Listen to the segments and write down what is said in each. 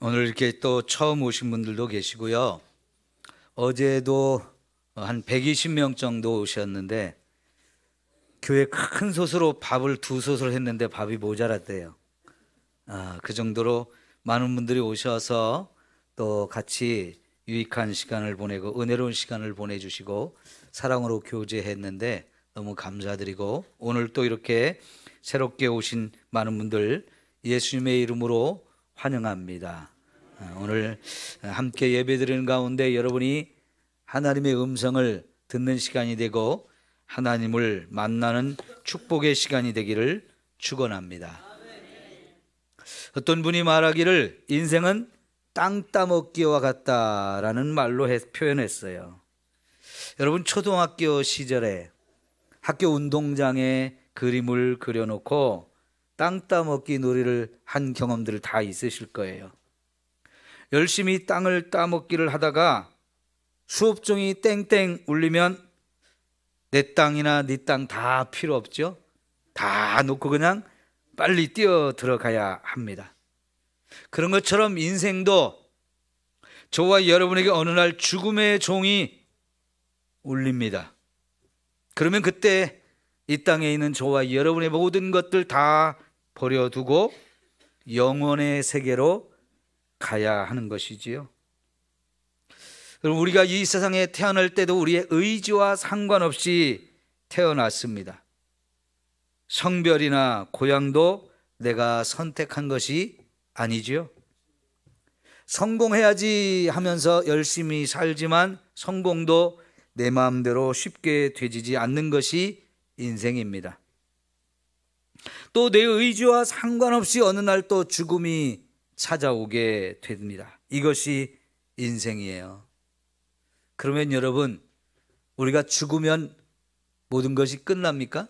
오늘 이렇게 또 처음 오신 분들도 계시고요. 어제도 한 120명 정도 오셨는데 교회 큰 솥으로 밥을 2솥을 했는데 밥이 모자랐대요. 그 정도로 많은 분들이 오셔서 또 같이 유익한 시간을 보내고 은혜로운 시간을 보내주시고 사랑으로 교제했는데 너무 감사드리고, 오늘 또 이렇게 새롭게 오신 많은 분들 예수님의 이름으로 환영합니다. 오늘 함께 예배드리는 가운데 여러분이 하나님의 음성을 듣는 시간이 되고 하나님을 만나는 축복의 시간이 되기를 축원합니다. 어떤 분이 말하기를 인생은 땅 따먹기와 같다라는 말로 표현했어요. 여러분, 초등학교 시절에 학교 운동장에 그림을 그려놓고 땅 따먹기 놀이를 한 경험들 다 있으실 거예요. 열심히 땅을 따먹기를 하다가 수업종이 땡땡 울리면 내 땅이나 네 땅 다 필요 없죠. 다 놓고 그냥 빨리 뛰어 들어가야 합니다. 그런 것처럼 인생도 저와 여러분에게 어느 날 죽음의 종이 울립니다. 그러면 그때 이 땅에 있는 저와 여러분의 모든 것들 다 버려두고 영원의 세계로 가야 하는 것이지요. 우리가 이 세상에 태어날 때도 우리의 의지와 상관없이 태어났습니다. 성별이나 고향도 내가 선택한 것이 아니지요. 성공해야지 하면서 열심히 살지만 성공도 내 마음대로 쉽게 되지지 않는 것이 인생입니다. 또 내 의지와 상관없이 어느 날 또 죽음이 찾아오게 됩니다. 이것이 인생이에요. 그러면 여러분, 우리가 죽으면 모든 것이 끝납니까?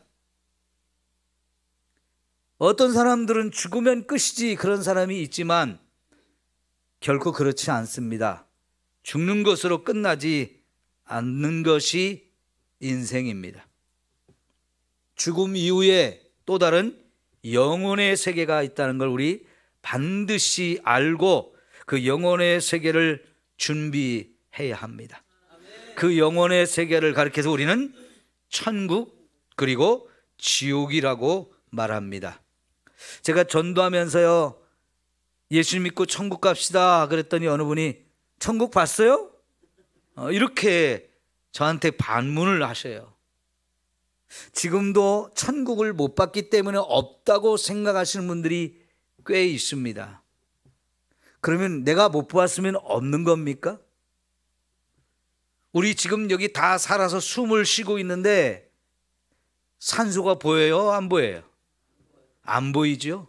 어떤 사람들은 죽으면 끝이지 그런 사람이 있지만 결코 그렇지 않습니다. 죽는 것으로 끝나지 않는 것이 인생입니다. 죽음 이후에 또 다른 영혼의 세계가 있다는 걸 우리 반드시 알고 그 영혼의 세계를 준비해야 합니다. 그 영혼의 세계를 가리켜서 우리는 천국 그리고 지옥이라고 말합니다. 제가 전도하면서요, 예수 믿고 천국 갑시다 그랬더니 어느 분이 천국 봤어요? 이렇게 저한테 반문을 하셔요. 지금도 천국을 못 봤기 때문에 없다고 생각하시는 분들이 꽤 있습니다. 그러면 내가 못 봤으면 없는 겁니까? 우리 지금 여기 다 살아서 숨을 쉬고 있는데 산소가 보여요? 안 보여요? 안 보이죠?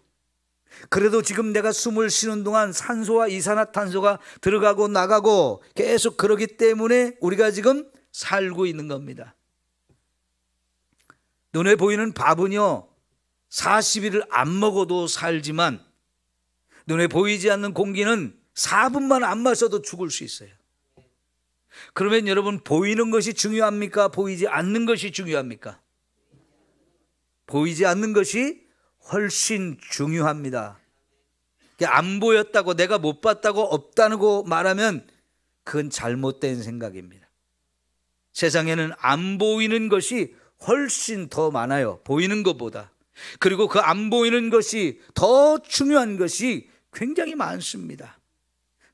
그래도 지금 내가 숨을 쉬는 동안 산소와 이산화탄소가 들어가고 나가고 계속 그러기 때문에 우리가 지금 살고 있는 겁니다. 눈에 보이는 밥은요 40일을 안 먹어도 살지만 눈에 보이지 않는 공기는 4분만 안 마셔도 죽을 수 있어요. 그러면 여러분, 보이는 것이 중요합니까? 보이지 않는 것이 중요합니까? 보이지 않는 것이 훨씬 중요합니다. 안 보였다고, 내가 못 봤다고, 없다고 말하면 그건 잘못된 생각입니다. 세상에는 안 보이는 것이 훨씬 더 많아요, 보이는 것보다. 그리고 그 안 보이는 것이 더 중요한 것이 굉장히 많습니다.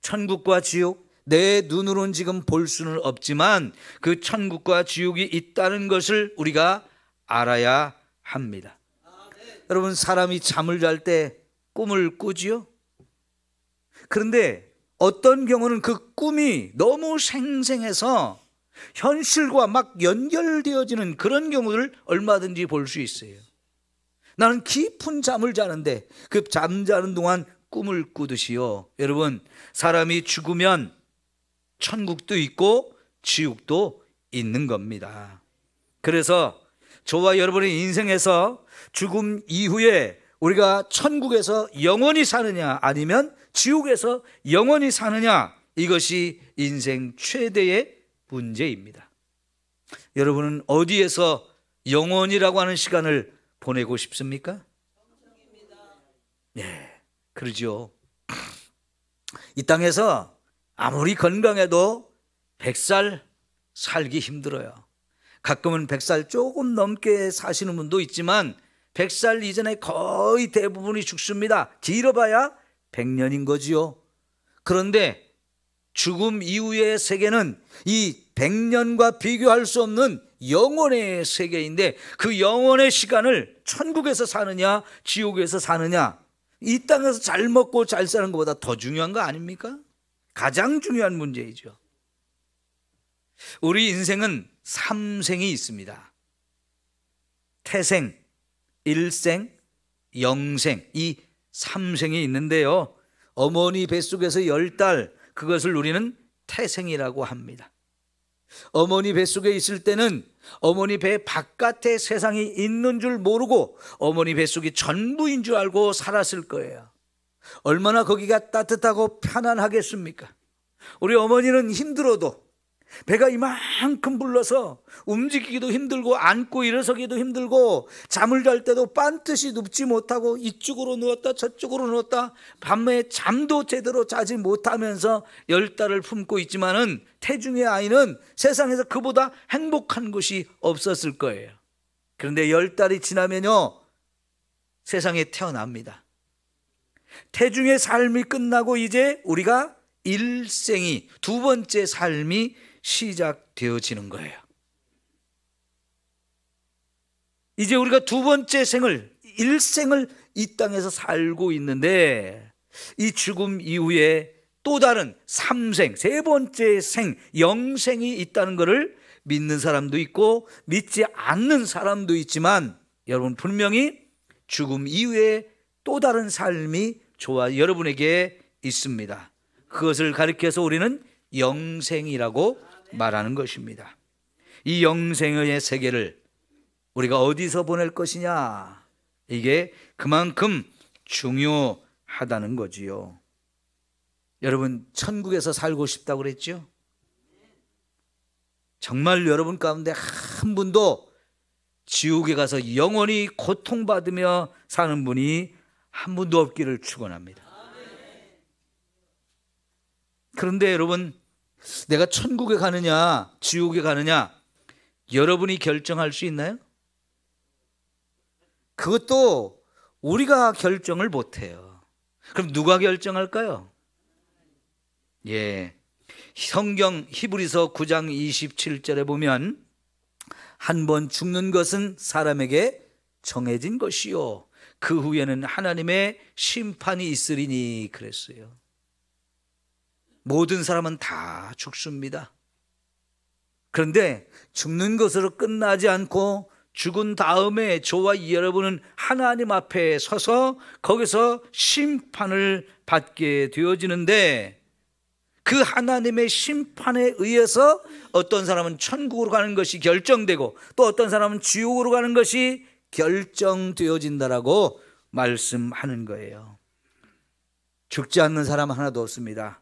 천국과 지옥, 내 눈으로는 지금 볼 수는 없지만 그 천국과 지옥이 있다는 것을 우리가 알아야 합니다. 여러분, 사람이 잠을 잘 때 꿈을 꾸지요? 그런데 어떤 경우는 그 꿈이 너무 생생해서 현실과 막 연결되어지는 그런 경우를 얼마든지 볼 수 있어요. 나는 깊은 잠을 자는데 그 잠자는 동안 꿈을 꾸듯이요. 여러분, 사람이 죽으면 천국도 있고 지옥도 있는 겁니다. 그래서 저와 여러분의 인생에서 죽음 이후에 우리가 천국에서 영원히 사느냐 아니면 지옥에서 영원히 사느냐, 이것이 인생 최대의 문제입니다. 여러분은 어디에서 영원이라고 하는 시간을 보내고 싶습니까? 네, 그러죠. 이 땅에서 아무리 건강해도 100살 살기 힘들어요. 가끔은 100살 조금 넘게 사시는 분도 있지만 100살 이전에 거의 대부분이 죽습니다. 길어봐야 100년인 거지요. 그런데 죽음 이후의 세계는 이 100년과 비교할 수 없는 영원의 세계인데, 그 영원의 시간을 천국에서 사느냐 지옥에서 사느냐, 이 땅에서 잘 먹고 잘 사는 것보다 더 중요한 거 아닙니까? 가장 중요한 문제이죠. 우리 인생은 3생이 있습니다. 태생, 일생, 영생, 이 3생이 있는데요, 어머니 뱃속에서 10달, 그것을 우리는 태생이라고 합니다. 어머니 뱃속에 있을 때는 어머니 배 바깥에 세상이 있는 줄 모르고 어머니 뱃속이 전부인 줄 알고 살았을 거예요. 얼마나 거기가 따뜻하고 편안하겠습니까? 우리 어머니는 힘들어도 배가 이만큼 불러서 움직이기도 힘들고 앉고 일어서기도 힘들고 잠을 잘 때도 반드시 눕지 못하고 이쪽으로 누웠다 저쪽으로 누웠다 밤에 잠도 제대로 자지 못하면서 10달을 품고 있지만은 태중의 아이는 세상에서 그보다 행복한 것이 없었을 거예요. 그런데 10달이 지나면요, 세상에 태어납니다. 태중의 삶이 끝나고 이제 우리가 일생이, 두 번째 삶이 시작되어지는 거예요. 이제 우리가 두 번째 생을, 일생을 이 땅에서 살고 있는데, 이 죽음 이후에 또 다른 삼생, 세 번째 생, 영생이 있다는 것을 믿는 사람도 있고 믿지 않는 사람도 있지만, 여러분 분명히 죽음 이후에 또 다른 삶이 여러분에게 있습니다. 그것을 가리켜서 우리는 영생이라고 말하는 것입니다. 이 영생의 세계를 우리가 어디서 보낼 것이냐, 이게 그만큼 중요하다는 거지요. 여러분, 천국에서 살고 싶다고 그랬죠? 정말 여러분 가운데 한 분도 지옥에 가서 영원히 고통받으며 사는 분이 한 분도 없기를 축원합니다. 그런데 여러분, 내가 천국에 가느냐 지옥에 가느냐 여러분이 결정할 수 있나요? 그것도 우리가 결정을 못해요. 그럼 누가 결정할까요? 성경 히브리서 9장 27절에 보면, 한 번 죽는 것은 사람에게 정해진 것이요 그 후에는 하나님의 심판이 있으리니 그랬어요. 모든 사람은 다 죽습니다. 그런데 죽는 것으로 끝나지 않고 죽은 다음에 저와 여러분은 하나님 앞에 서서 거기서 심판을 받게 되어지는데, 그 하나님의 심판에 의해서 어떤 사람은 천국으로 가는 것이 결정되고 또 어떤 사람은 지옥으로 가는 것이 결정되어진다라고 말씀하는 거예요. 죽지 않는 사람 하나도 없습니다.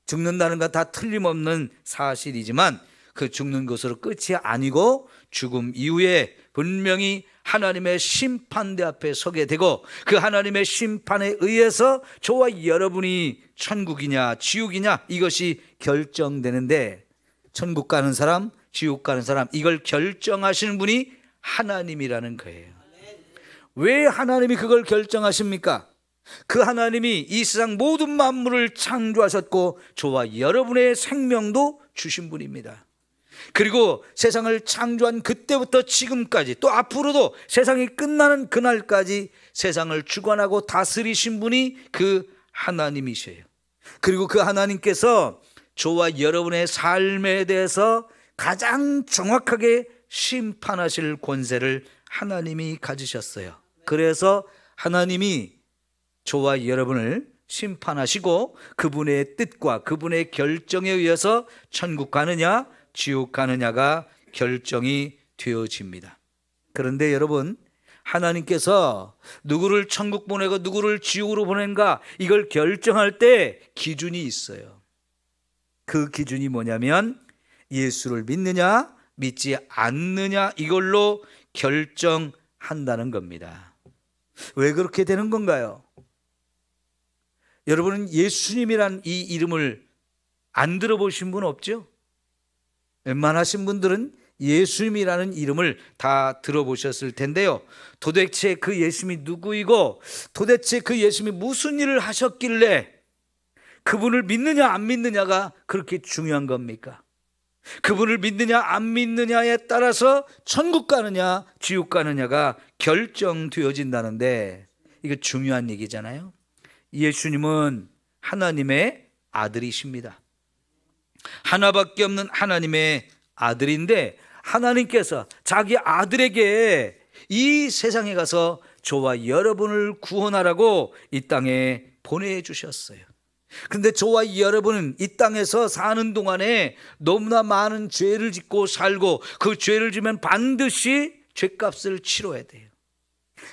죽는다는 건 다 틀림없는 사실이지만 그 죽는 것으로 끝이 아니고 죽음 이후에 분명히 하나님의 심판대 앞에 서게 되고, 그 하나님의 심판에 의해서 저와 여러분이 천국이냐 지옥이냐 이것이 결정되는데, 천국 가는 사람 지옥 가는 사람, 이걸 결정하시는 분이 하나님이라는 거예요. 왜 하나님이 그걸 결정하십니까? 그 하나님이 이 세상 모든 만물을 창조하셨고 저와 여러분의 생명도 주신 분입니다. 그리고 세상을 창조한 그때부터 지금까지, 또 앞으로도 세상이 끝나는 그날까지 세상을 주관하고 다스리신 분이 그 하나님이셔요. 그리고 그 하나님께서 저와 여러분의 삶에 대해서 가장 정확하게 심판하실 권세를 하나님이 가지셨어요. 그래서 하나님이 저와 여러분을 심판하시고 그분의 뜻과 그분의 결정에 의해서 천국 가느냐 지옥 가느냐가 결정이 되어집니다. 그런데 여러분, 하나님께서 누구를 천국 보내고 누구를 지옥으로 보낸가, 이걸 결정할 때 기준이 있어요. 그 기준이 뭐냐면 예수를 믿느냐 믿지 않느냐, 이걸로 결정한다는 겁니다. 왜 그렇게 되는 건가요? 여러분은 예수님이란 이 이름을 안 들어보신 분 없죠? 웬만하신 분들은 예수님이라는 이름을 다 들어보셨을 텐데요. 도대체 그 예수님이 누구이고 도대체 그 예수님이 무슨 일을 하셨길래 그분을 믿느냐 안 믿느냐가 그렇게 중요한 겁니까? 그분을 믿느냐 안 믿느냐에 따라서 천국 가느냐 지옥 가느냐가 결정되어진다는데, 이거 중요한 얘기잖아요. 예수님은 하나님의 아들이십니다. 하나밖에 없는 하나님의 아들인데, 하나님께서 자기 아들에게 이 세상에 가서 저와 여러분을 구원하라고 이 땅에 보내주셨어요. 근데 저와 여러분은 이 땅에서 사는 동안에 너무나 많은 죄를 짓고 살고, 그 죄를 지면 반드시 죄값을 치러야 돼요.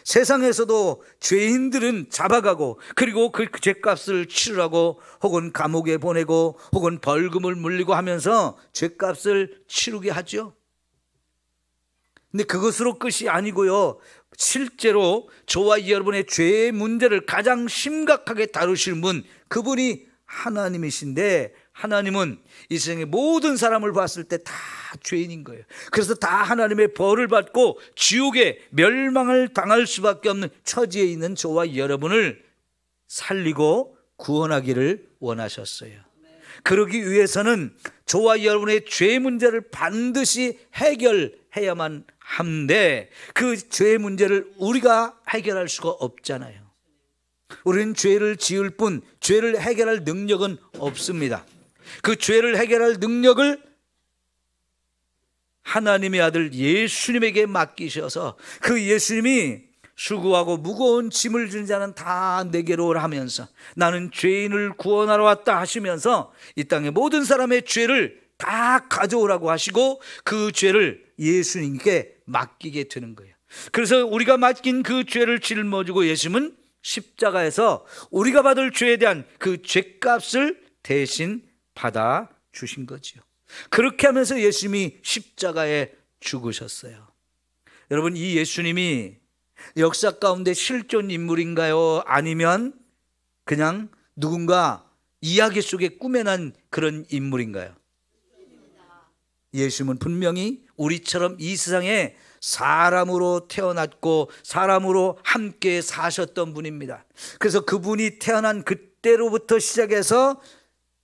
세상에서도 죄인들은 잡아가고, 그리고 그 죄값을 치르라고 혹은 감옥에 보내고 혹은 벌금을 물리고 하면서 죄값을 치르게 하죠. 근데 그것으로 끝이 아니고요, 실제로 저와 여러분의 죄의 문제를 가장 심각하게 다루실 분, 그분이 하나님이신데, 하나님은 이 세상의 모든 사람을 봤을 때 다 죄인인 거예요. 그래서 다 하나님의 벌을 받고 지옥에 멸망을 당할 수밖에 없는 처지에 있는 저와 여러분을 살리고 구원하기를 원하셨어요. 그러기 위해서는 저와 여러분의 죄 문제를 반드시 해결해야만 한데, 그 죄 문제를 우리가 해결할 수가 없잖아요. 우리는 죄를 지을 뿐 죄를 해결할 능력은 없습니다. 그 죄를 해결할 능력을 하나님의 아들 예수님에게 맡기셔서, 그 예수님이 수고하고 무거운 짐을 지는 자는 다 내게로 오라 하면서 나는 죄인을 구원하러 왔다 하시면서 이 땅의 모든 사람의 죄를 다 가져오라고 하시고 그 죄를 예수님께 맡기게 되는 거예요. 그래서 우리가 맡긴 그 죄를 짊어지고 예수님은 십자가에서 우리가 받을 죄에 대한 그 죄값을 대신 받아 주신 거지요. 그렇게 하면서 예수님이 십자가에 죽으셨어요. 여러분, 이 예수님이 역사 가운데 실존 인물인가요? 아니면 그냥 누군가 이야기 속에 꾸며난 그런 인물인가요? 예수님은 분명히 우리처럼 이 세상에 사람으로 태어났고 사람으로 함께 사셨던 분입니다. 그래서 그분이 태어난 그때로부터 시작해서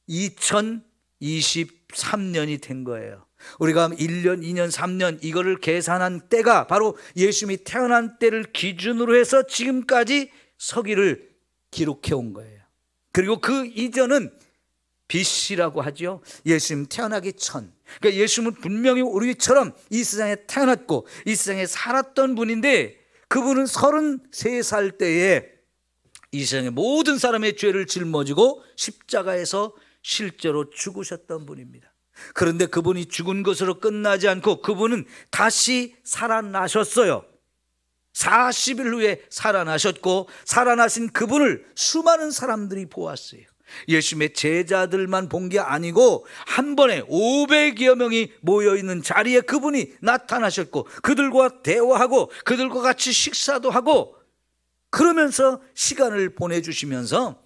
2023년이 된 거예요. 우리가 1년, 2년, 3년 이거를 계산한 때가 바로 예수님이 태어난 때를 기준으로 해서 지금까지 서기를 기록해 온 거예요. 그리고 그 이전은 BC라고 하죠. 예수님 태어나기 전. 그러니까 예수님은 분명히 우리처럼 이 세상에 태어났고 이 세상에 살았던 분인데, 그분은 33살 때에 이 세상의 모든 사람의 죄를 짊어지고 십자가에서 실제로 죽으셨던 분입니다. 그런데 그분이 죽은 것으로 끝나지 않고 그분은 다시 살아나셨어요. 40일 후에 살아나셨고, 살아나신 그분을 수많은 사람들이 보았어요. 예수님의 제자들만 본 게 아니고 한 번에 500여 명이 모여있는 자리에 그분이 나타나셨고, 그들과 대화하고 그들과 같이 식사도 하고, 그러면서 시간을 보내주시면서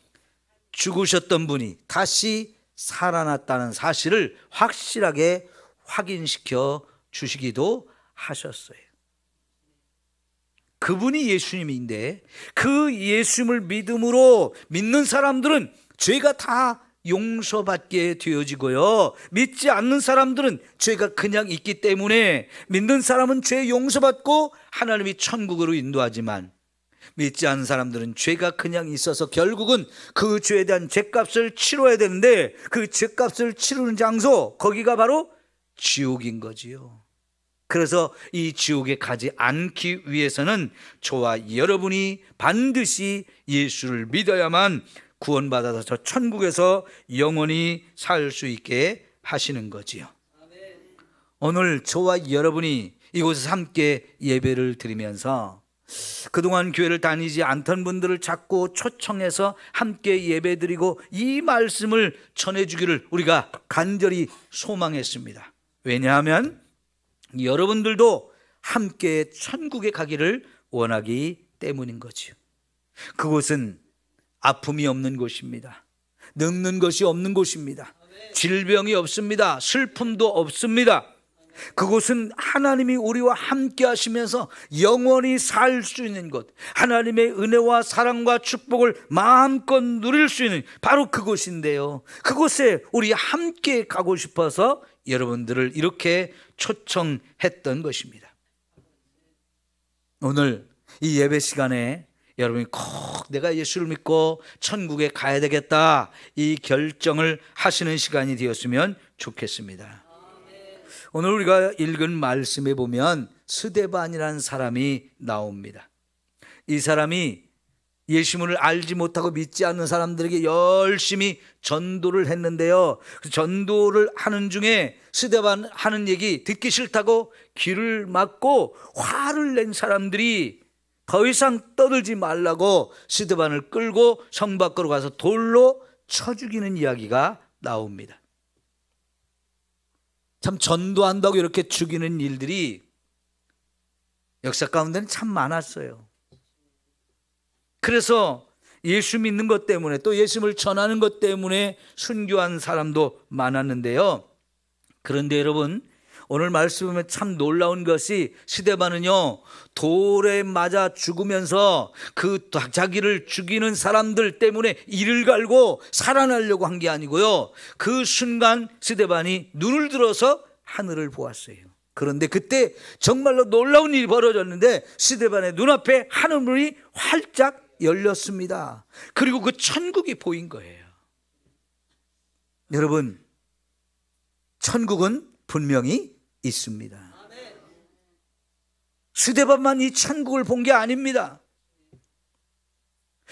죽으셨던 분이 다시 살아났다는 사실을 확실하게 확인시켜 주시기도 하셨어요. 그분이 예수님인데, 그 예수님을 믿음으로 믿는 사람들은 죄가 다 용서받게 되어지고요, 믿지 않는 사람들은 죄가 그냥 있기 때문에 믿는 사람은 죄 용서받고 하나님이 천국으로 인도하지만, 믿지 않는 사람들은 죄가 그냥 있어서 결국은 그 죄에 대한 죄값을 치러야 되는데, 그 죄값을 치르는 장소, 거기가 바로 지옥인 거지요. 그래서 이 지옥에 가지 않기 위해서는 저와 여러분이 반드시 예수를 믿어야만 구원받아서 저 천국에서 영원히 살 수 있게 하시는 거지요. 오늘 저와 여러분이 이곳에서 함께 예배를 드리면서 그동안 교회를 다니지 않던 분들을 자꾸 초청해서 함께 예배드리고 이 말씀을 전해주기를 우리가 간절히 소망했습니다. 왜냐하면 여러분들도 함께 천국에 가기를 원하기 때문인 거지요. 그곳은 아픔이 없는 곳입니다. 늙는 것이 없는 곳입니다. 질병이 없습니다. 슬픔도 없습니다. 그곳은 하나님이 우리와 함께 하시면서 영원히 살 수 있는 곳, 하나님의 은혜와 사랑과 축복을 마음껏 누릴 수 있는 바로 그곳인데요, 그곳에 우리 함께 가고 싶어서 여러분들을 이렇게 초청했던 것입니다. 오늘 이 예배 시간에 여러분이 꼭 내가 예수를 믿고 천국에 가야 되겠다, 이 결정을 하시는 시간이 되었으면 좋겠습니다. 오늘 우리가 읽은 말씀에 보면 스데반이라는 사람이 나옵니다. 이 사람이 예수님을 알지 못하고 믿지 않는 사람들에게 열심히 전도를 했는데요, 그 전도를 하는 중에 스데반 하는 얘기 듣기 싫다고 귀를 막고 화를 낸 사람들이 더 이상 떠들지 말라고 스데반을 끌고 성 밖으로 가서 돌로 쳐 죽이는 이야기가 나옵니다. 참 전도한다고 이렇게 죽이는 일들이 역사 가운데는 참 많았어요. 그래서 예수 믿는 것 때문에, 또 예수님을 전하는 것 때문에 순교한 사람도 많았는데요, 그런데 여러분, 오늘 말씀 보면 참 놀라운 것이 스데반은요, 돌에 맞아 죽으면서 그 자기를 죽이는 사람들 때문에 이를 갈고 살아나려고 한 게 아니고요, 그 순간 스데반이 눈을 들어서 하늘을 보았어요. 그런데 그때 정말로 놀라운 일이 벌어졌는데 스데반의 눈앞에 하늘문이 활짝 열렸습니다. 그리고 그 천국이 보인 거예요. 여러분, 천국은 분명히 있습니다. 스데반만 이 천국을 본 게 아닙니다.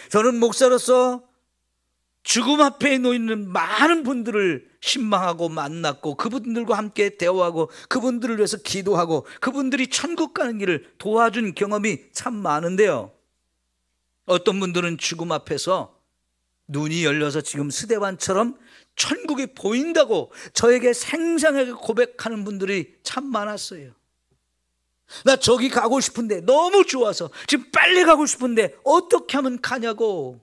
저는 목사로서 죽음 앞에 놓이는 많은 분들을 신망하고 만났고, 그분들과 함께 대화하고, 그분들을 위해서 기도하고, 그분들이 천국 가는 길을 도와준 경험이 참 많은데요, 어떤 분들은 죽음 앞에서 눈이 열려서 지금 스데반처럼 천국이 보인다고 저에게 생생하게 고백하는 분들이 참 많았어요. 나 저기 가고 싶은데, 너무 좋아서 지금 빨리 가고 싶은데 어떻게 하면 가냐고.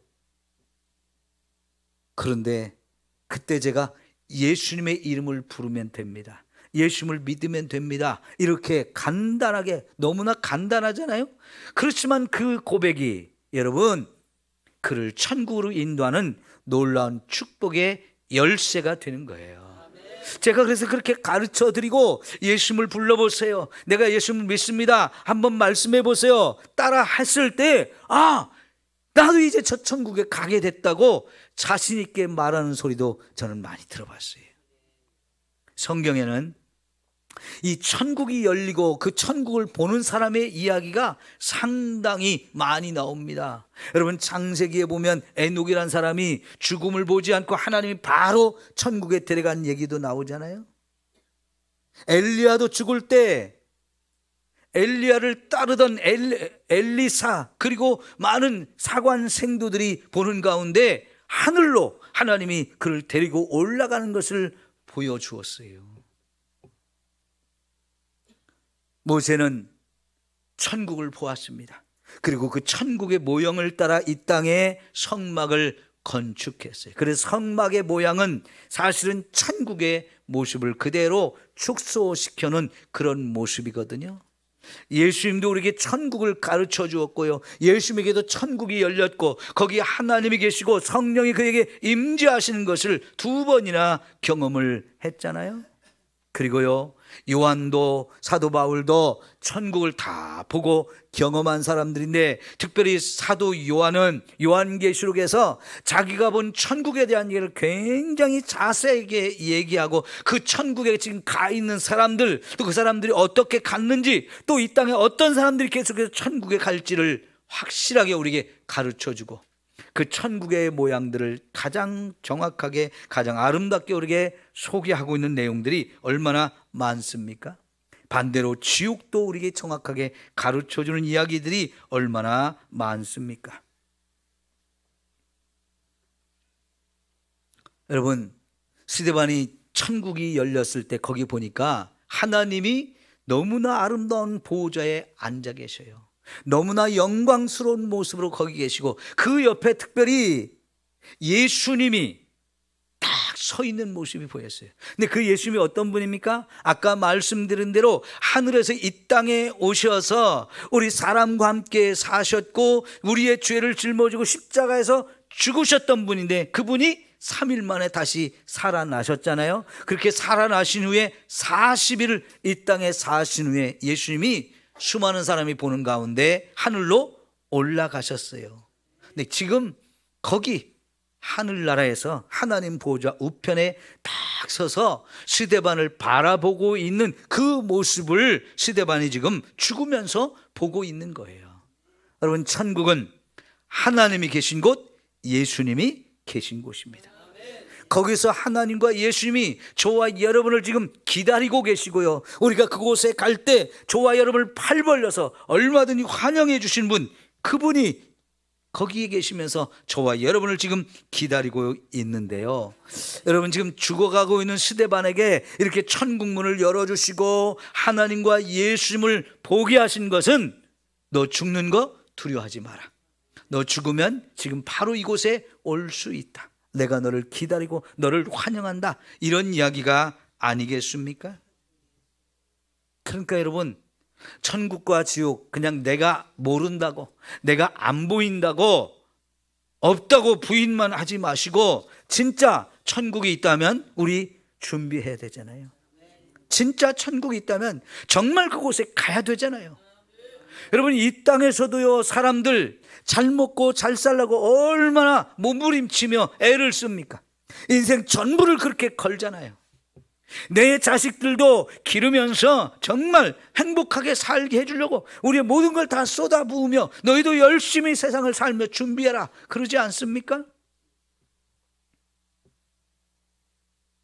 그런데 그때 제가 예수님의 이름을 부르면 됩니다, 예수님을 믿으면 됩니다, 이렇게 간단하게, 너무나 간단하잖아요. 그렇지만 그 고백이 여러분, 그를 천국으로 인도하는 놀라운 축복의 열쇠가 되는 거예요. 제가 그래서 그렇게 가르쳐 드리고, 예수님을 불러보세요, 내가 예수님을 믿습니다, 한번 말씀해 보세요, 따라 했을 때, 아, 나도 이제 저 천국에 가게 됐다고 자신 있게 말하는 소리도 저는 많이 들어봤어요. 성경에는 이 천국이 열리고 그 천국을 보는 사람의 이야기가 상당히 많이 나옵니다. 여러분, 창세기에 보면 에녹이라는 사람이 죽음을 보지 않고 하나님이 바로 천국에 데려간 얘기도 나오잖아요. 엘리야도 죽을 때 엘리야를 따르던 엘리사, 그리고 많은 사관 생도들이 보는 가운데 하늘로 하나님이 그를 데리고 올라가는 것을 보여주었어요. 모세는 천국을 보았습니다. 그리고 그 천국의 모형을 따라 이 땅에 성막을 건축했어요. 그래서 성막의 모양은 사실은 천국의 모습을 그대로 축소시켜놓은 그런 모습이거든요. 예수님도 우리에게 천국을 가르쳐 주었고요, 예수님에게도 천국이 열렸고, 거기 하나님이 계시고 성령이 그에게 임재하시는 것을 2번이나 경험을 했잖아요. 그리고요, 요한도, 사도 바울도 천국을 다 보고 경험한 사람들인데, 특별히 사도 요한은 요한계시록에서 자기가 본 천국에 대한 얘기를 굉장히 자세하게 얘기하고, 그 천국에 지금 가 있는 사람들, 또 그 사람들이 어떻게 갔는지, 또 이 땅에 어떤 사람들이 계속해서 천국에 갈지를 확실하게 우리에게 가르쳐주고, 그 천국의 모양들을 가장 정확하게, 가장 아름답게 우리에게 소개하고 있는 내용들이 얼마나 많습니까? 반대로 지옥도 우리에게 정확하게 가르쳐주는 이야기들이 얼마나 많습니까? 여러분, 스데반이 천국이 열렸을 때 거기 보니까 하나님이 너무나 아름다운 보호자에 앉아 계셔요. 너무나 영광스러운 모습으로 거기 계시고, 그 옆에 특별히 예수님이 딱 서 있는 모습이 보였어요. 근데 그 예수님이 어떤 분입니까? 아까 말씀드린 대로 하늘에서 이 땅에 오셔서 우리 사람과 함께 사셨고 우리의 죄를 짊어지고 십자가에서 죽으셨던 분인데, 그분이 3일 만에 다시 살아나셨잖아요. 그렇게 살아나신 후에 40일을 이 땅에 사신 후에 예수님이 수많은 사람이 보는 가운데 하늘로 올라가셨어요. 근데 지금 거기 하늘나라에서 하나님 보좌 우편에 딱 서서 스데반을 바라보고 있는 그 모습을 스데반이 지금 죽으면서 보고 있는 거예요. 여러분, 천국은 하나님이 계신 곳, 예수님이 계신 곳입니다. 거기서 하나님과 예수님이 저와 여러분을 지금 기다리고 계시고요, 우리가 그곳에 갈 때 저와 여러분을 팔 벌려서 얼마든지 환영해 주신 분, 그분이 거기에 계시면서 저와 여러분을 지금 기다리고 있는데요. 여러분, 지금 죽어가고 있는 스데반에게 이렇게 천국문을 열어주시고 하나님과 예수님을 보게 하신 것은, 너 죽는 거 두려워하지 마라, 너 죽으면 지금 바로 이곳에 올 수 있다, 내가 너를 기다리고 너를 환영한다, 이런 이야기가 아니겠습니까? 그러니까 여러분, 천국과 지옥 그냥 내가 모른다고, 내가 안 보인다고, 없다고 부인만 하지 마시고, 진짜 천국이 있다면 우리 준비해야 되잖아요. 진짜 천국이 있다면 정말 그곳에 가야 되잖아요. 여러분, 이 땅에서도요, 사람들 잘 먹고 잘 살라고 얼마나 몸부림치며 애를 씁니까? 인생 전부를 그렇게 걸잖아요. 내 자식들도 기르면서 정말 행복하게 살게 해주려고 우리의 모든 걸 다 쏟아부으며 너희도 열심히 세상을 살며 준비해라, 그러지 않습니까?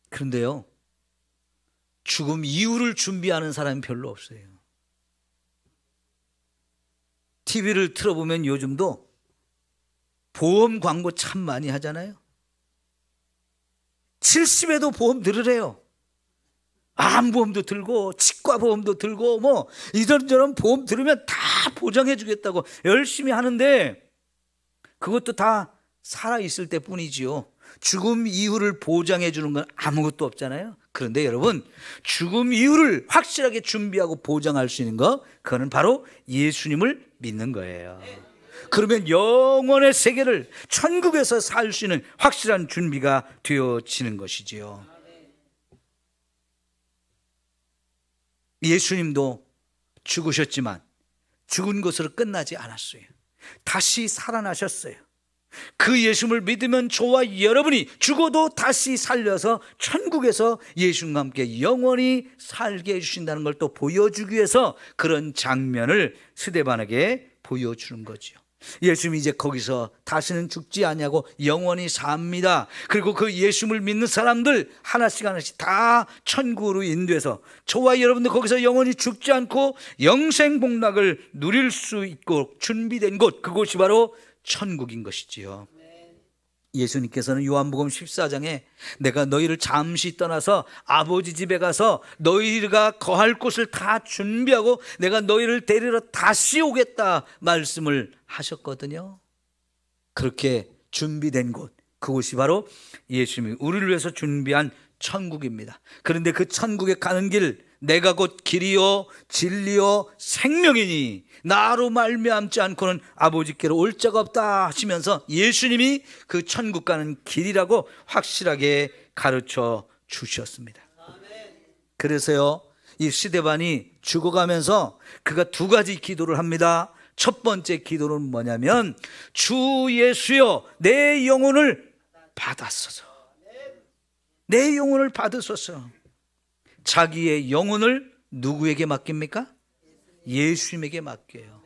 그런데요, 죽음 이후를 준비하는 사람이 별로 없어요. TV를 틀어보면 요즘도 보험 광고 참 많이 하잖아요. 70에도 보험 들으래요. 암보험도 들고 치과보험도 들고 뭐 이런저런 보험 들으면 다 보장해 주겠다고 열심히 하는데, 그것도 다 살아있을 때뿐이지요. 죽음 이후를 보장해 주는 건 아무것도 없잖아요. 그런데 여러분, 죽음 이후를 확실하게 준비하고 보장할 수 있는 거, 그거는 바로 예수님을 믿는 거예요. 그러면 영원의 세계를, 천국에서 살 수 있는 확실한 준비가 되어지는 것이지요. 예수님도 죽으셨지만 죽은 것으로 끝나지 않았어요. 다시 살아나셨어요. 그 예수님을 믿으면 저와 여러분이 죽어도 다시 살려서 천국에서 예수님과 함께 영원히 살게 해주신다는 걸 또 보여주기 위해서 그런 장면을 스데반에게 보여주는 거죠. 예수님이 이제 거기서 다시는 죽지 아니하고 영원히 삽니다. 그리고 그 예수님을 믿는 사람들 하나씩 하나씩 다 천국으로 인도해서 저와 여러분들 거기서 영원히 죽지 않고 영생 복락을 누릴 수 있고 준비된 곳, 그곳이 바로 천국인 것이지요. 예수님께서는 요한복음 14장에 내가 너희를 잠시 떠나서 아버지 집에 가서 너희가 거할 곳을 다 준비하고 내가 너희를 데리러 다시 오겠다 말씀을 하셨거든요. 그렇게 준비된 곳, 그곳이 바로 예수님이 우리를 위해서 준비한 천국입니다. 그런데 그 천국에 가는 길, 내가 곧 길이요 진리요 생명이니 나로 말미암지 않고는 아버지께로 올 자가 없다 하시면서 예수님이 그 천국 가는 길이라고 확실하게 가르쳐 주셨습니다. 그래서요, 이 스데반이 죽어가면서 그가 두 가지 기도를 합니다. 첫 번째 기도는 뭐냐면, 주 예수여 내 영혼을 받았소서, 내 영혼을 받으소서. 자기의 영혼을 누구에게 맡깁니까? 예수님에게 맡겨요.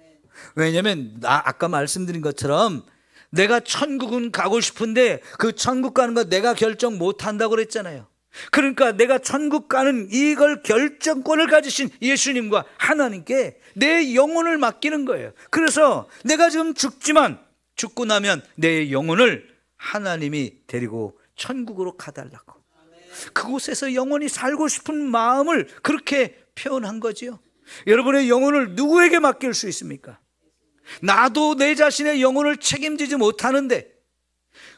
왜냐하면 아까 말씀드린 것처럼 내가 천국은 가고 싶은데 그 천국 가는 거 내가 결정 못한다고 그랬잖아요. 그러니까 내가 천국 가는 이걸 결정권을 가지신 예수님과 하나님께 내 영혼을 맡기는 거예요. 그래서 내가 지금 죽지만 죽고 나면 내 영혼을 하나님이 데리고 천국으로 가달라고, 그곳에서 영원히 살고 싶은 마음을 그렇게 표현한 거지요. 여러분의 영혼을 누구에게 맡길 수 있습니까? 나도 내 자신의 영혼을 책임지지 못하는데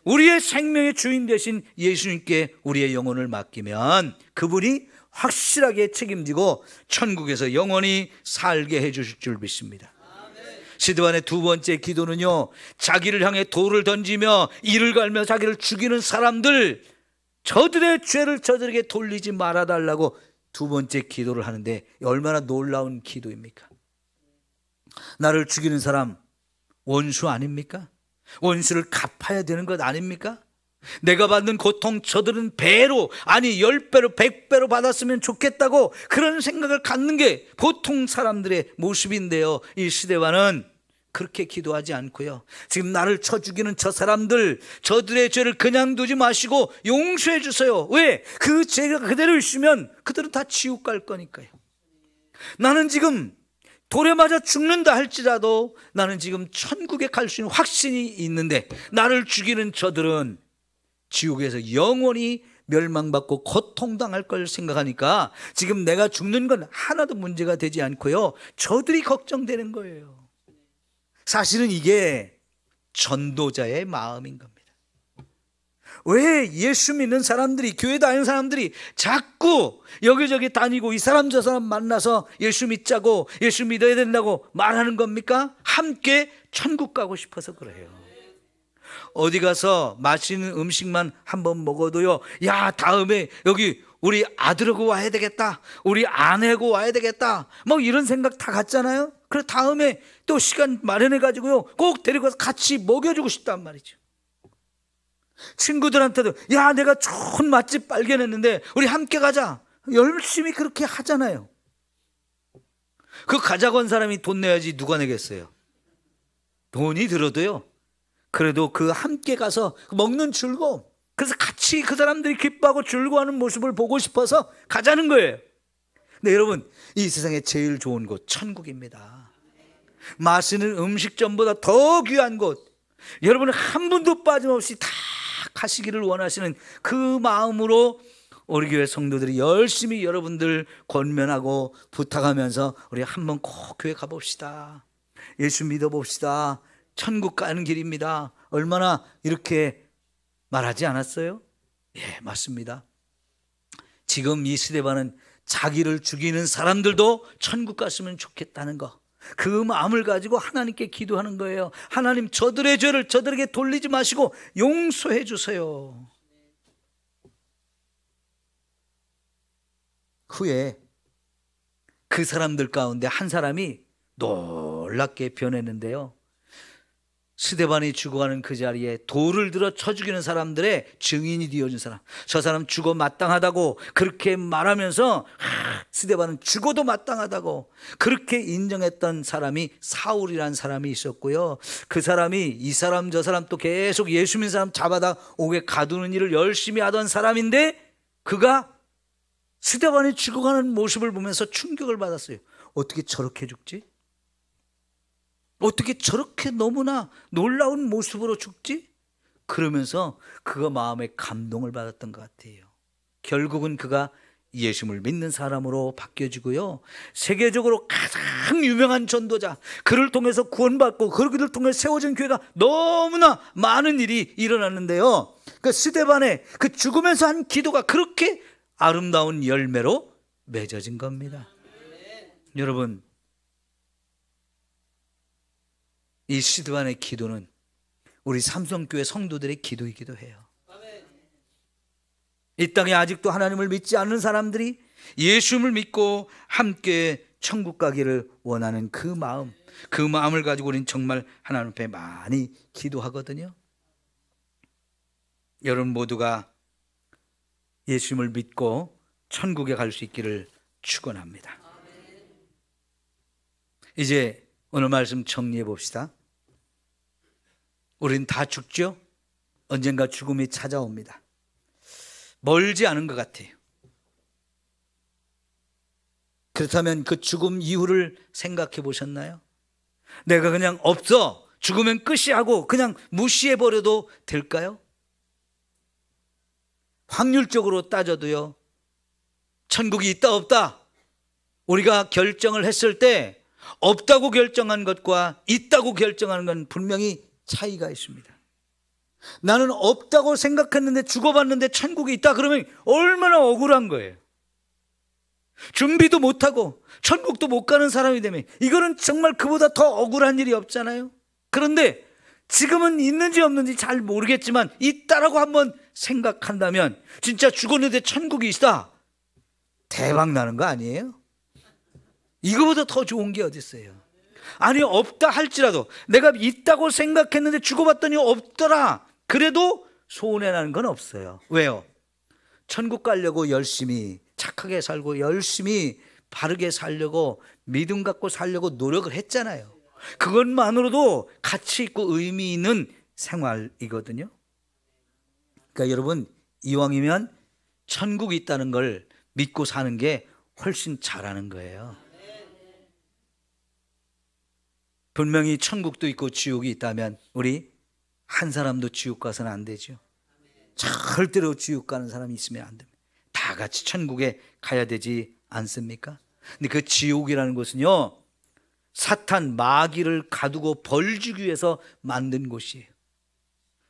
우리의 생명의 주인 되신 예수님께 우리의 영혼을 맡기면 그분이 확실하게 책임지고 천국에서 영원히 살게 해 주실 줄 믿습니다. 스데반의 두 번째 기도는요, 자기를 향해 돌을 던지며 이를 갈며 자기를 죽이는 사람들, 저들의 죄를 저들에게 돌리지 말아달라고 두 번째 기도를 하는데, 얼마나 놀라운 기도입니까? 나를 죽이는 사람 원수 아닙니까? 원수를 갚아야 되는 것 아닙니까? 내가 받는 고통 저들은 배로, 아니 10배로 100배로 받았으면 좋겠다고 그런 생각을 갖는 게 보통 사람들의 모습인데요, 이 스데반은 그렇게 기도하지 않고요, 지금 나를 쳐 죽이는 저 사람들, 저들의 죄를 그냥 두지 마시고 용서해 주세요. 왜? 그 죄가 그대로 있으면 그들은 다 지옥 갈 거니까요. 나는 지금 돌에 맞아 죽는다 할지라도 나는 지금 천국에 갈 수 있는 확신이 있는데, 나를 죽이는 저들은 지옥에서 영원히 멸망받고 고통당할 걸 생각하니까 지금 내가 죽는 건 하나도 문제가 되지 않고요, 저들이 걱정되는 거예요. 사실은 이게 전도자의 마음인 겁니다. 왜 예수 믿는 사람들이, 교회 다니는 사람들이 자꾸 여기저기 다니고 이 사람 저 사람 만나서 예수 믿자고, 예수 믿어야 된다고 말하는 겁니까? 함께 천국 가고 싶어서 그래요. 어디 가서 맛있는 음식만 한번 먹어도요, 야, 다음에 여기 우리 아들하고 와야 되겠다, 우리 아내하고 와야 되겠다, 뭐 이런 생각 다 갖잖아요. 그래 다음에 또 시간 마련해 가지고요 꼭 데리고 가서 같이 먹여주고 싶단 말이죠. 친구들한테도, 야, 내가 좋은 맛집 발견했는데 우리 함께 가자, 열심히 그렇게 하잖아요. 그 가자고 한 사람이 돈 내야지 누가 내겠어요? 돈이 들어도요, 그래도 그 함께 가서 먹는 즐거움, 그래서 같이 그 사람들이 기뻐하고 즐거워하는 모습을 보고 싶어서 가자는 거예요. 근데 여러분, 이 세상에 제일 좋은 곳 천국입니다. 맛있는 음식점보다 더 귀한 곳, 여러분은 한 분도 빠짐없이 다 가시기를 원하시는 그 마음으로 우리 교회 성도들이 열심히 여러분들 권면하고 부탁하면서 우리 한번 꼭 교회 가봅시다, 예수 믿어봅시다, 천국 가는 길입니다, 얼마나 이렇게 말하지 않았어요? 예, 맞습니다. 지금 이 스데반은 자기를 죽이는 사람들도 천국 갔으면 좋겠다는 거, 그 마음을 가지고 하나님께 기도하는 거예요. 하나님, 저들의 죄를 저들에게 돌리지 마시고 용서해 주세요. 후에 그 사람들 가운데 한 사람이 놀랍게 변했는데요, 스데반이 죽어가는 그 자리에 돌을 들어 쳐 죽이는 사람들의 증인이 되어준 사람, 저 사람 죽어 마땅하다고 그렇게 말하면서 스데반은 죽어도 마땅하다고 그렇게 인정했던 사람이 사울이라는 사람이 있었고요, 그 사람이 이 사람 저 사람 또 계속 예수 믿는 사람 잡아다 옥에 가두는 일을 열심히 하던 사람인데, 그가 스데반이 죽어가는 모습을 보면서 충격을 받았어요. 어떻게 저렇게 죽지? 어떻게 저렇게 너무나 놀라운 모습으로 죽지? 그러면서 그가 마음에 감동을 받았던 것 같아요. 결국은 그가 예수를 믿는 사람으로 바뀌어지고요, 세계적으로 가장 유명한 전도자, 그를 통해서 구원받고 그를 통해 세워진 교회가 너무나 많은 일이 일어났는데요, 그 스데반의 그 죽으면서 한 기도가 그렇게 아름다운 열매로 맺어진 겁니다. 여러분, 이 스데반의 기도는 우리 삼성교회 성도들의 기도이기도 해요. 이 땅에 아직도 하나님을 믿지 않는 사람들이 예수님을 믿고 함께 천국 가기를 원하는 그 마음, 그 마음을 가지고 우리는 정말 하나님 앞에 많이 기도하거든요. 여러분 모두가 예수님을 믿고 천국에 갈 수 있기를 축원합니다. 이제 오늘 말씀 정리해 봅시다. 우린 다 죽죠? 언젠가 죽음이 찾아옵니다. 멀지 않은 것 같아요. 그렇다면 그 죽음 이후를 생각해 보셨나요? 내가 그냥 없어, 죽으면 끝이 하고 그냥 무시해 버려도 될까요? 확률적으로 따져도요, 천국이 있다 없다 우리가 결정을 했을 때 없다고 결정한 것과 있다고 결정하는 건 분명히 차이가 있습니다. 나는 없다고 생각했는데 죽어봤는데 천국이 있다 그러면 얼마나 억울한 거예요. 준비도 못하고 천국도 못 가는 사람이 되면 이거는 정말 그보다 더 억울한 일이 없잖아요. 그런데 지금은 있는지 없는지 잘 모르겠지만 있다라고 한번 생각한다면 진짜 죽었는데 천국이 있다, 대박 나는 거 아니에요? 이거보다 더 좋은 게 어디 있어요? 아니 없다 할지라도 내가 있다고 생각했는데 죽어봤더니 없더라, 그래도 손해나는 건 없어요. 왜요? 천국 가려고 열심히 착하게 살고 열심히 바르게 살려고 믿음 갖고 살려고 노력을 했잖아요. 그것만으로도 가치 있고 의미 있는 생활이거든요. 그러니까 여러분, 이왕이면 천국이 있다는 걸 믿고 사는 게 훨씬 잘하는 거예요. 분명히 천국도 있고 지옥이 있다면 우리 한 사람도 지옥 가서는 안 되죠. 절대로 지옥 가는 사람이 있으면 안 됩니다. 다 같이 천국에 가야 되지 않습니까? 근데 그 지옥이라는 것은요, 사탄 마귀를 가두고 벌 주기 위해서 만든 곳이에요.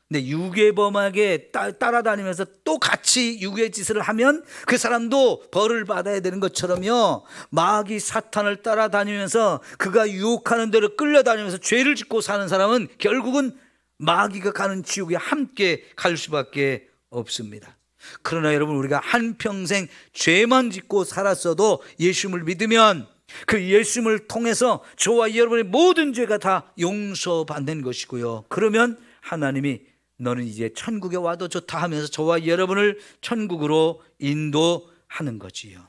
근데 유괴범에게 따라다니면서 또 같이 유괴 짓을 하면 그 사람도 벌을 받아야 되는 것처럼요, 마귀 사탄을 따라다니면서 그가 유혹하는 대로 끌려다니면서 죄를 짓고 사는 사람은 결국은 마귀가 가는 지옥에 함께 갈 수밖에 없습니다. 그러나 여러분, 우리가 한평생 죄만 짓고 살았어도 예수님을 믿으면 그 예수님을 통해서 저와 여러분의 모든 죄가 다 용서받는 것이고요, 그러면 하나님이 너는 이제 천국에 와도 좋다 하면서 저와 여러분을 천국으로 인도하는 거지요.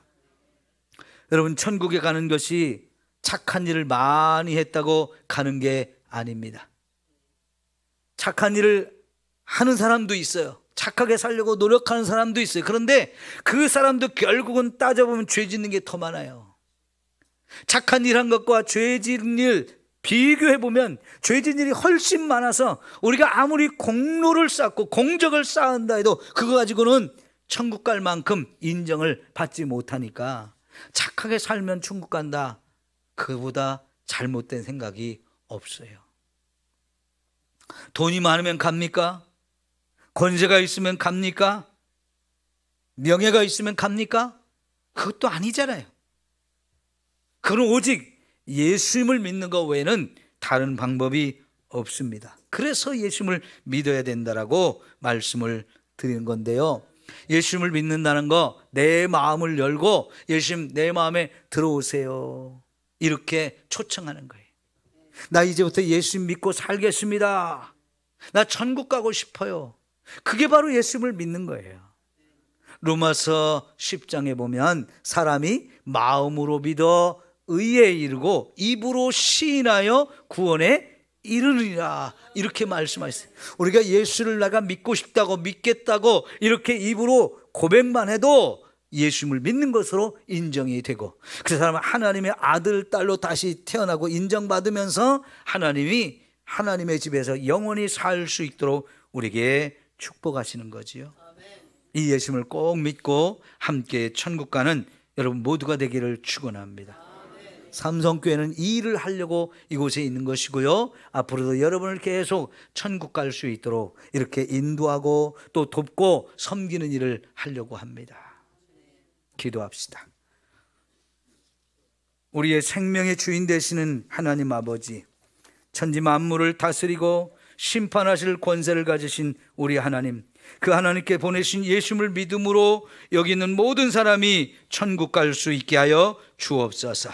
여러분, 천국에 가는 것이 착한 일을 많이 했다고 가는 게 아닙니다. 착한 일을 하는 사람도 있어요. 착하게 살려고 노력하는 사람도 있어요. 그런데 그 사람도 결국은 따져보면 죄 짓는 게 더 많아요. 착한 일 한 것과 죄 짓는 일 비교해보면 죄 짓는 일이 훨씬 많아서 우리가 아무리 공로를 쌓고 공적을 쌓은다 해도 그거 가지고는 천국 갈 만큼 인정을 받지 못하니까 착하게 살면 천국 간다, 그보다 잘못된 생각이 없어요. 돈이 많으면 갑니까? 권세가 있으면 갑니까? 명예가 있으면 갑니까? 그것도 아니잖아요. 그건 오직 예수님을 믿는 것 외에는 다른 방법이 없습니다. 그래서 예수님을 믿어야 된다라고 말씀을 드리는 건데요, 예수님을 믿는다는 거, 내 마음을 열고 예수님 내 마음에 들어오세요, 이렇게 초청하는 거예요. 나 이제부터 예수님 믿고 살겠습니다, 나 천국 가고 싶어요. 그게 바로 예수님을 믿는 거예요. 로마서 10장에 보면 사람이 마음으로 믿어 의에 이르고 입으로 시인하여 구원에 이르느니라, 이렇게 말씀하셨어요. 우리가 예수를 내가 믿고 싶다고 믿겠다고 이렇게 입으로 고백만 해도 예수님을 믿는 것으로 인정이 되고, 그 사람은 하나님의 아들, 딸로 다시 태어나고 인정받으면서 하나님이 하나님의 집에서 영원히 살 수 있도록 우리에게 축복하시는 거지요. 이 예수님을 꼭 믿고 함께 천국 가는 여러분 모두가 되기를 축원합니다. 삼성교회는 이 일을 하려고 이곳에 있는 것이고요, 앞으로도 여러분을 계속 천국 갈 수 있도록 이렇게 인도하고 또 돕고 섬기는 일을 하려고 합니다. 기도합시다. 우리의 생명의 주인 되시는 하나님 아버지, 천지 만물을 다스리고 심판하실 권세를 가지신 우리 하나님, 그 하나님께 보내신 예수님을 믿음으로 여기 있는 모든 사람이 천국 갈 수 있게 하여 주옵소서.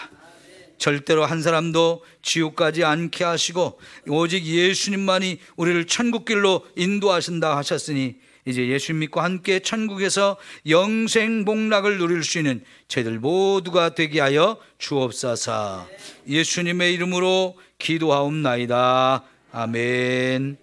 절대로 한 사람도 지옥 가지 않게 하시고 오직 예수님만이 우리를 천국길로 인도하신다 하셨으니 이제 예수님 믿고 함께 천국에서 영생 복락을 누릴 수 있는 저희들 모두가 되게 하여 주옵소서. 예수님의 이름으로 기도하옵나이다. 아멘.